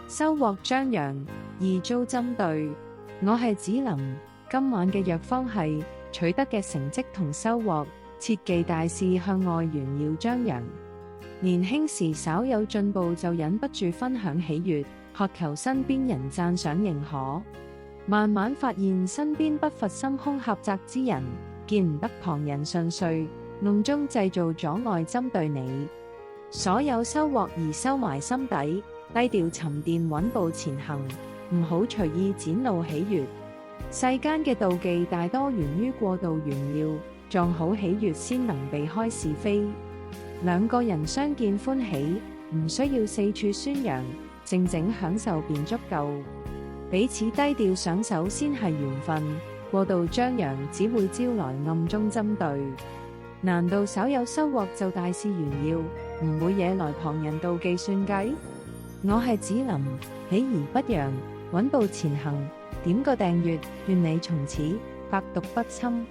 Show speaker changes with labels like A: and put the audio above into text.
A: 收穫張揚，易遭針對。我係子琳，今晚嘅藥方係取得嘅成績同收穫，切忌大事向外炫耀張揚。年輕時稍有進步就忍不住分享喜悅，渴求身邊人讚賞認可。慢慢發現身邊不乏心胸狹窄之人，見唔得旁人順遂，暗中製造阻礙針對你。所有收穫而收埋心底，低調沉澱穩步前行，唔好隨意展露喜悅。世間嘅妒忌大多源於過度炫耀，撞好喜悅先能避開是非。兩個人相見歡喜，唔需要四處宣揚，靜靜享受便足夠。彼此低調上手先係緣分，過度張揚只會招來暗中針對。難道稍有收穫就大肆炫耀，唔會惹來旁人妒忌算計？我係子琳，喜而不揚，穩步前行。點個訂閱，願你從此百毒不侵。